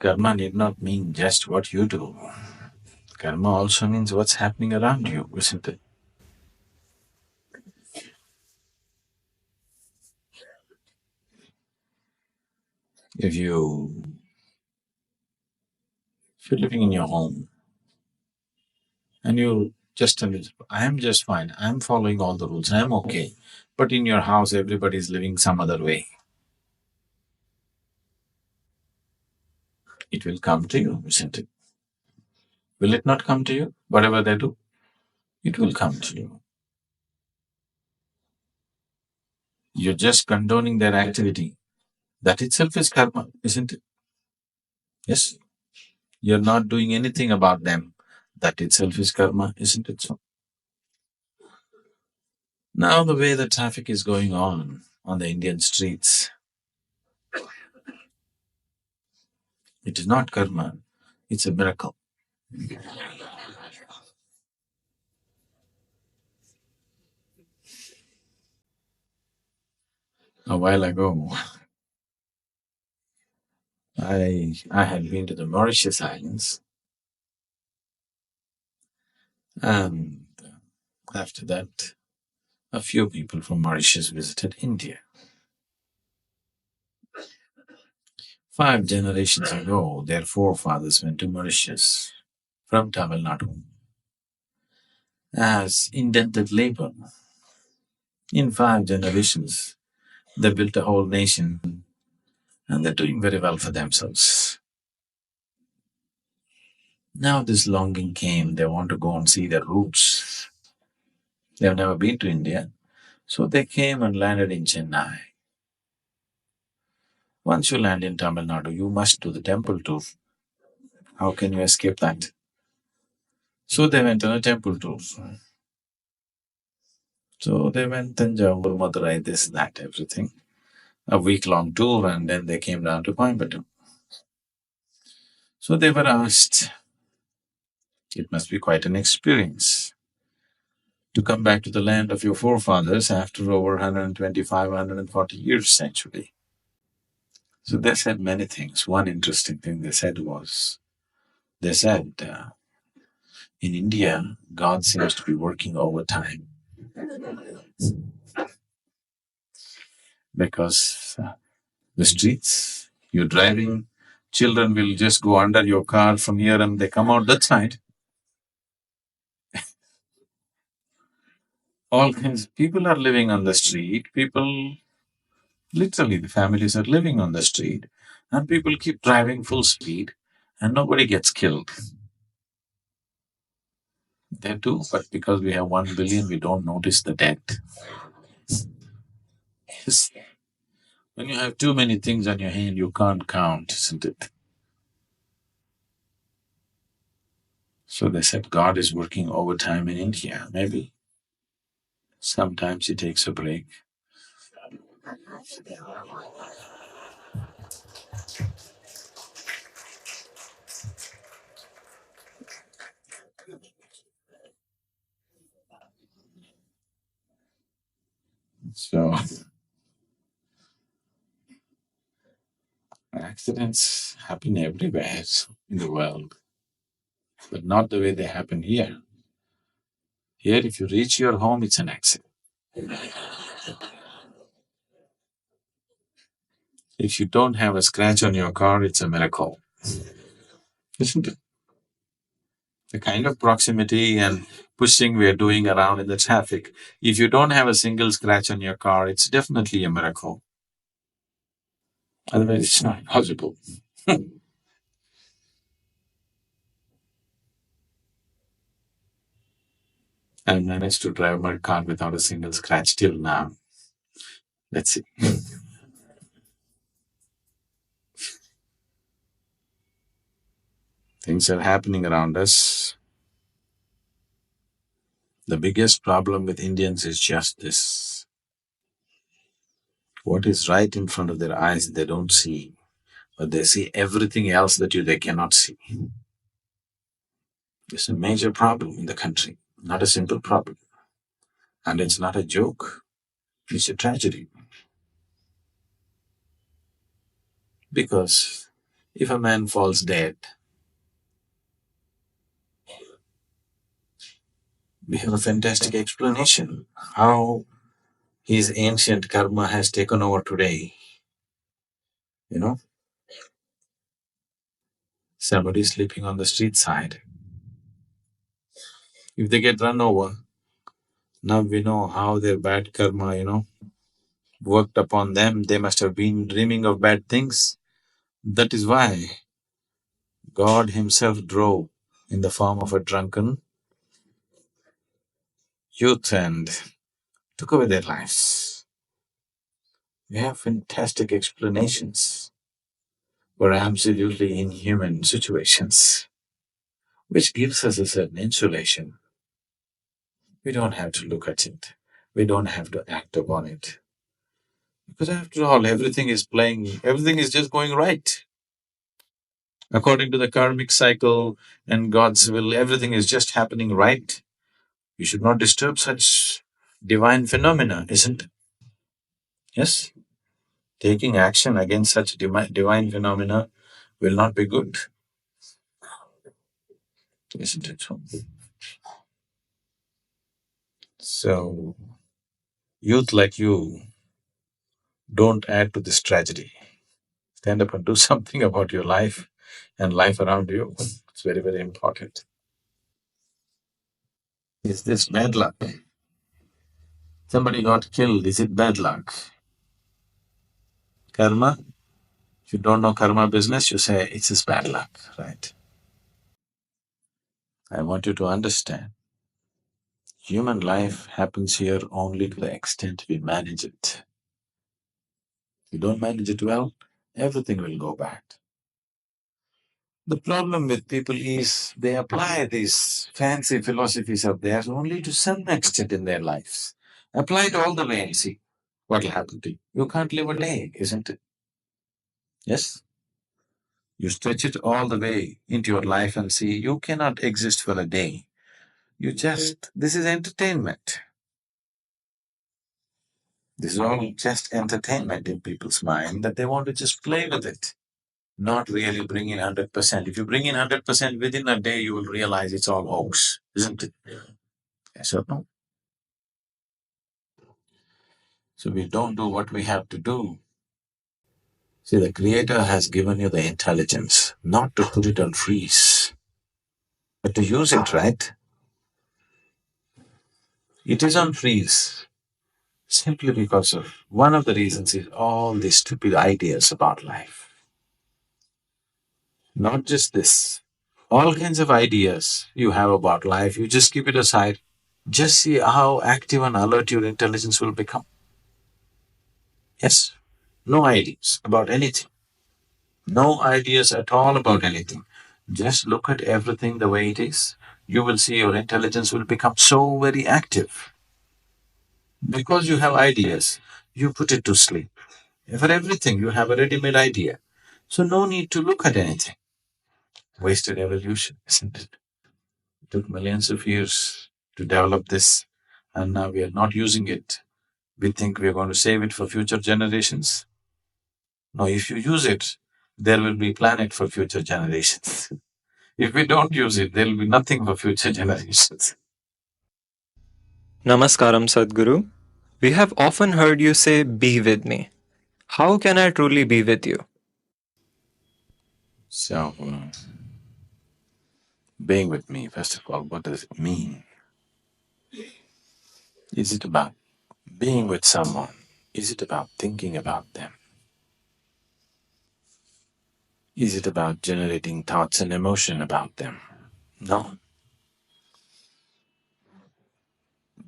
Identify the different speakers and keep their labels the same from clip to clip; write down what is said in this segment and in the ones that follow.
Speaker 1: Karma need not mean just what you do. Karma also means what's happening around you, isn't it? If you if you're living in your home and you just tell me, I am just fine, I am following all the rules, I am okay. But in your house everybody is living some other way. It will come to you, isn't it? Will it not come to you? Whatever they do, it will come to you. You're just condoning their activity. That itself is karma, isn't it? Yes. You're not doing anything about them. That itself is karma, isn't it so? Now the way the traffic is going on the Indian streets, it is not karma, it's a miracle. A while ago, I had been to the Mauritius Islands, and after that, a few people from Mauritius visited India. 5 generations ago, their forefathers went to Mauritius from Tamil Nadu as indented labor. In 5 generations, they built a whole nation and they're doing very well for themselves. Now this longing came, they want to go and see their roots. They've never been to India, so they came and landed in Chennai. Once you land in Tamil Nadu, you must do the temple tour. How can you escape that? So they went on a temple tour. So they went Tanjavur, Madurai, this, that, everything. A week-long tour, and then they came down to Coimbatore. So they were asked, it must be quite an experience to come back to the land of your forefathers after over 125, 140 years actually. So they said many things. One interesting thing they said was, they said, in India, God seems to be working overtime because the streets, you're driving, children will just go under your car from here and they come out that side. All kinds, people are living on the street, people, literally the families are living on the street and people keep driving full speed and nobody gets killed. They do, but because we have 1 billion, we don't notice the death. Yes. When you have too many things on your hand, you can't count, isn't it? So they said God is working overtime in India. Maybe sometimes he takes a break. So accidents happen everywhere in the world, but not the way they happen here. Here, if you reach your home, it's an accident. If you don't have a scratch on your car, it's a miracle, isn't it? The kind of proximity and pushing we're doing around in the traffic, if you don't have a single scratch on your car, it's definitely a miracle. Otherwise, it's not possible. I managed to drive my car without a single scratch till now. Let's see. Things are happening around us. The biggest problem with Indians is just this. What is right in front of their eyes, they don't see, but they see everything else that they cannot see. It's a major problem in the country, not a simple problem. And it's not a joke, it's a tragedy. Because If a man falls dead, we have a fantastic explanation how his ancient karma has taken over today. You know, somebody sleeping on the street side. If they get run over, now we know how their bad karma, worked upon them. They must have been dreaming of bad things. That is why God Himself drove in the form of a drunken youth and took away their lives. We have fantastic explanations for absolutely inhuman situations, which gives us a certain insulation. We don't have to look at it. We don't have to act upon it. Because after all, everything is just going right. According to the karmic cycle and God's will, everything is just happening right. You should not disturb such divine phenomena, isn't it? Yes? Taking action against such divine phenomena will not be good, isn't it? So, youth like you, don't add to this tragedy. Stand up and do something about your life and life around you. It's very, very important. Is this bad luck? Somebody got killed, is it bad luck? Karma? If you don't know karma business, you say it's just bad luck, right? I want you to understand, human life happens here only to the extent we manage it. If you don't manage it well, everything will go bad. The problem with people is they apply these fancy philosophies of theirs only to some extent in their lives. Apply it all the way and see what will happen to you. You can't live a day, isn't it? Yes? You stretch it all the way into your life and see you cannot exist for a day. This is entertainment. This is all just entertainment in people's mind that they want to just play with it, not really bring in 100%. If you bring in 100% within a day, you will realize it's all hoax, isn't it? Yes or no? So we don't do what we have to do. See, the Creator has given you the intelligence, not to put it on freeze, but to use it right. It is on freeze simply because of one of the reasons is all these stupid ideas about life. Not just this, all kinds of ideas you have about life, you just keep it aside. Just see how active and alert your intelligence will become. Yes, no ideas about anything. No ideas at all about anything. Just look at everything the way it is. You will see your intelligence will become so very active. Because you have ideas, you put it to sleep. For everything, you have a ready-made idea. So no need to look at anything. Wasted evolution, isn't it? It took millions of years to develop this, and now we are not using it. We think we are going to save it for future generations. No, if you use it, there will be planet for future generations. If we don't use it, there will be nothing for future generations.
Speaker 2: Namaskaram, Sadhguru. We have often heard you say, be with me. How can I truly be with you?
Speaker 1: So, being with me, first of all, what does it mean? Is it about being with someone? Is it about thinking about them? Is it about generating thoughts and emotion about them? No.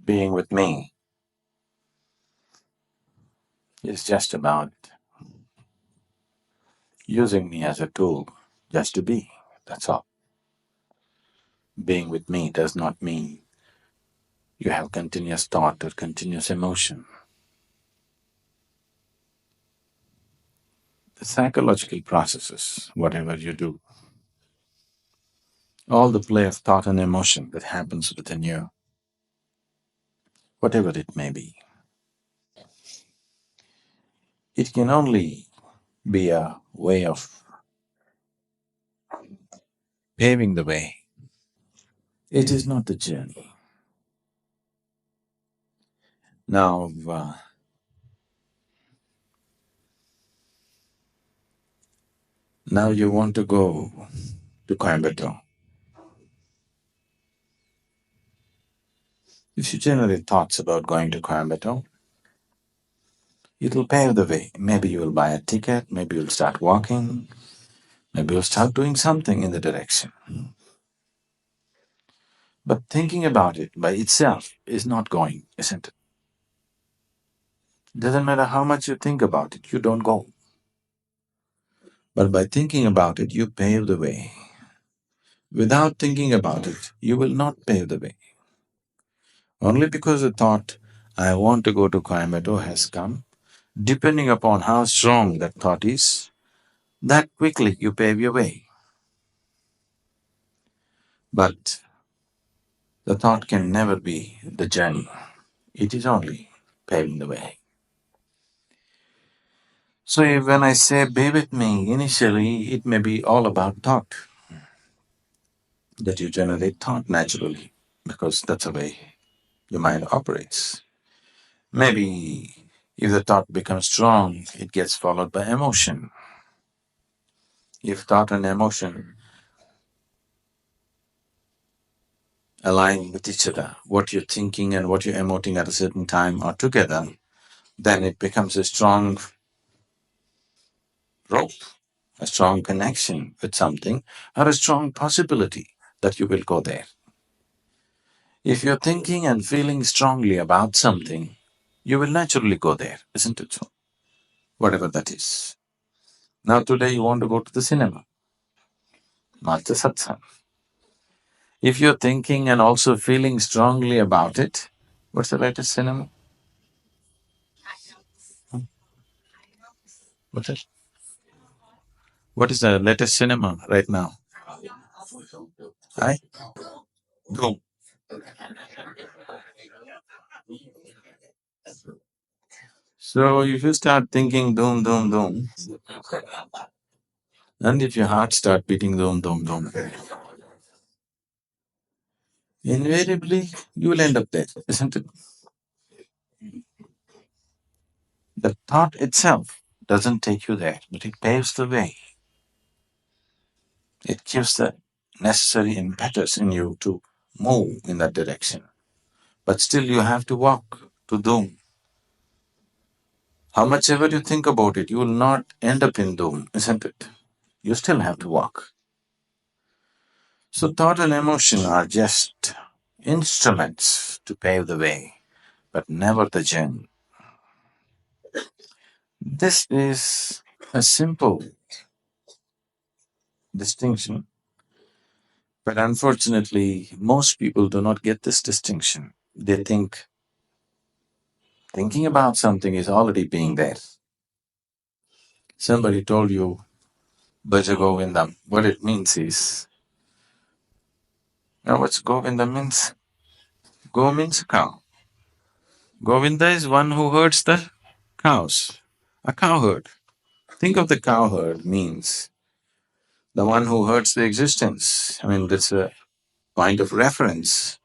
Speaker 1: Being with me is just about using me as a tool just to be. That's all. Being with me does not mean you have continuous thought or continuous emotion. The psychological processes, whatever you do, all the play of thought and emotion that happens within you, whatever it may be, it can only be a way of paving the way. It is not the journey. Now, now you want to go to Coimbatore. If you generate thoughts about going to Coimbatore, it'll pave the way. Maybe you will buy a ticket, maybe you'll start walking, maybe you'll start doing something in the direction. But thinking about it by itself is not going, isn't it? Doesn't matter how much you think about it, you don't go. But by thinking about it, you pave the way. Without thinking about it, you will not pave the way. Only because the thought, I want to go to Coimbatore has come, depending upon how strong that thought is, that quickly you pave your way. But the thought can never be the journey, it is only paving the way. So when I say be with me, initially it may be all about thought, that you generate thought naturally, because that's the way your mind operates. Maybe if the thought becomes strong, it gets followed by emotion. If thought and emotion align with each other, what you're thinking and what you're emoting at a certain time are together, then it becomes a strong rope, a strong connection with something, or a strong possibility that you will go there. If you're thinking and feeling strongly about something, you will naturally go there, isn't it so? Whatever that is. Now today you want to go to the cinema, not the satsang. If you're thinking and also feeling strongly about it, what's the latest cinema? Hmm? What's it? What is the latest cinema right now? I? Go. So if you start thinking doom, doom, doom, and if your heart start beating doom, doom, doom, invariably you will end up there, isn't it? The thought itself doesn't take you there, but it paves the way. It gives the necessary impetus in you to move in that direction. But still you have to walk to doom. How much ever you think about it, you will not end up in doom, isn't it? You still have to walk. So thought and emotion are just instruments to pave the way, but never the journey. This is a simple distinction, but unfortunately, most people do not get this distinction. They think thinking about something is already being there. Somebody told you Bhaja Govindam. What it means is, now what's Govindam means? Go means cow. Govinda is one who herds the cows, a cow herd. Think of the cow herd means the one who herds the existence. I mean, that's a point of reference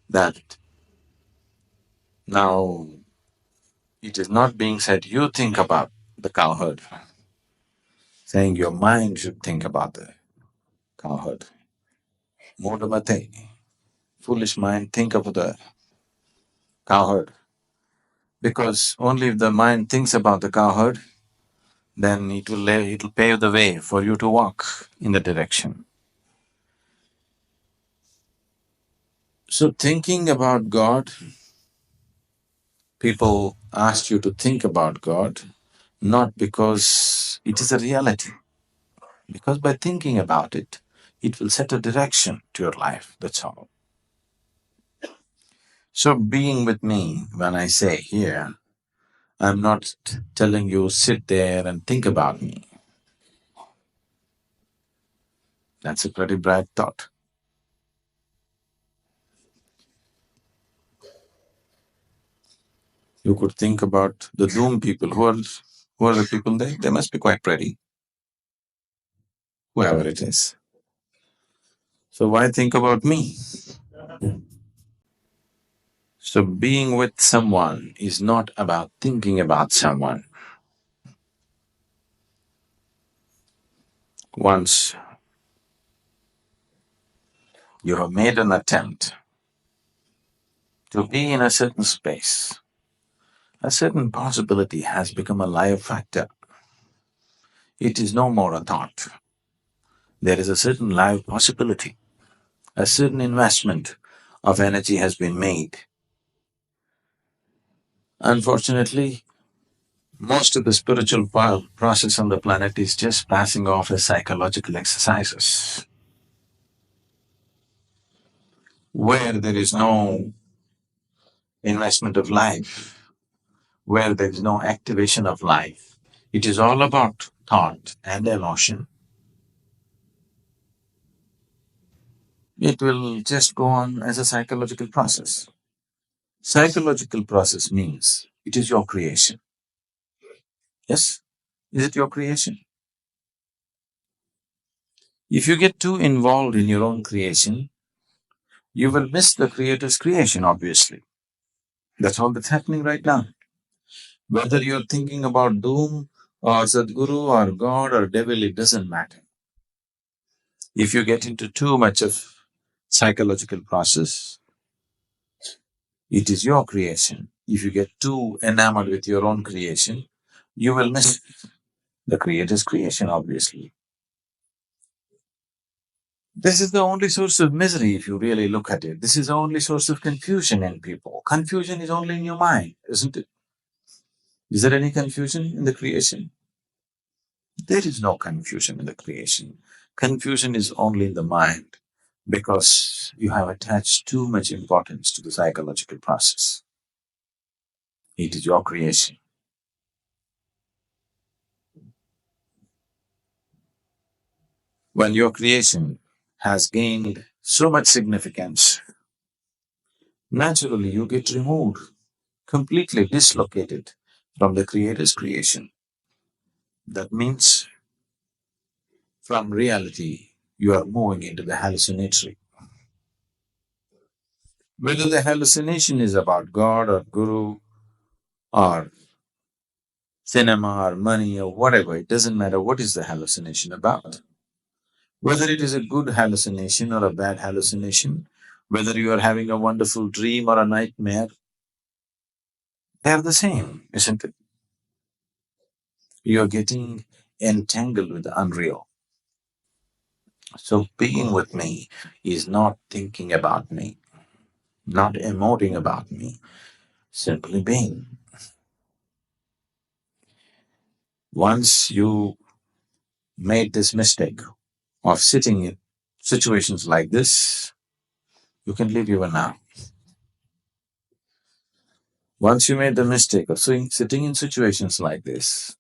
Speaker 1: that now it is not being said you think about the cow herd, saying your mind should think about the cow herd. Modamate, foolish mind, think of the cow herd. Because only if the mind thinks about the cow herd, then it'll pave the way for you to walk in the direction. So thinking about God, people ask you to think about God, not because it is a reality, because by thinking about it, it will set a direction to your life, that's all. So being with me, when I say here, I'm not telling you sit there and think about me. That's a pretty bright thought. You could think about the doom people. Who are the people there? They must be quite pretty, whoever it is. So why think about me? So being with someone is not about thinking about someone. Once you have made an attempt to be in a certain space, a certain possibility has become a live factor. It is no more a thought. There is a certain live possibility. A certain investment of energy has been made. Unfortunately, most of the spiritual process on the planet is just passing off as psychological exercises, where there is no investment of life, where there is no activation of life. It is all about thought and emotion. It will just go on as a psychological process. Psychological process means it is your creation. Yes? Is it your creation? If you get too involved in your own creation, you will miss the Creator's creation, obviously. That's all that's happening right now. Whether you're thinking about doom or Sadhguru or God or devil, it doesn't matter. If you get into too much of psychological process, it is your creation. If you get too enamored with your own creation, you will miss the Creator's creation, obviously. This is the only source of misery if you really look at it. This is the only source of confusion in people. Confusion is only in your mind, isn't it? Is there any confusion in the creation? There is no confusion in the creation. Confusion is only in the mind because you have attached too much importance to the psychological process. It is your creation. When your creation has gained so much significance, naturally you get removed, completely dislocated from the Creator's creation. That means from reality you are moving into the hallucinatory. Whether the hallucination is about God or Guru or cinema or money or whatever, it doesn't matter what is the hallucination about. Whether it is a good hallucination or a bad hallucination, whether you are having a wonderful dream or a nightmare, they are the same, isn't it? You are getting entangled with the unreal. So being with me is not thinking about me, not emoting about me, simply being. Once you made this mistake of sitting in situations like this, you can live even now. Once you made the mistake of sitting in situations like this,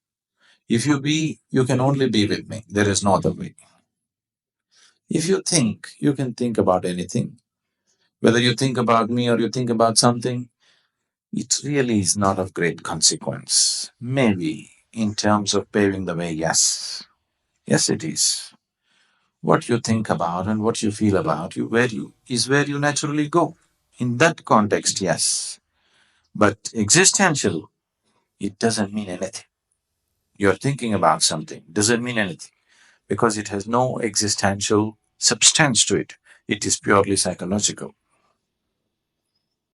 Speaker 1: if you can only be with me. There is no other way. If you think, you can think about anything. Whether you think about me or you think about something, it really is not of great consequence. Maybe in terms of paving the way, yes. Yes, it is. What you think about and what you feel about is where you naturally go. In that context, yes. But existential, it doesn't mean anything. You're thinking about something, doesn't mean anything because it has no existential substance to it. It is purely psychological.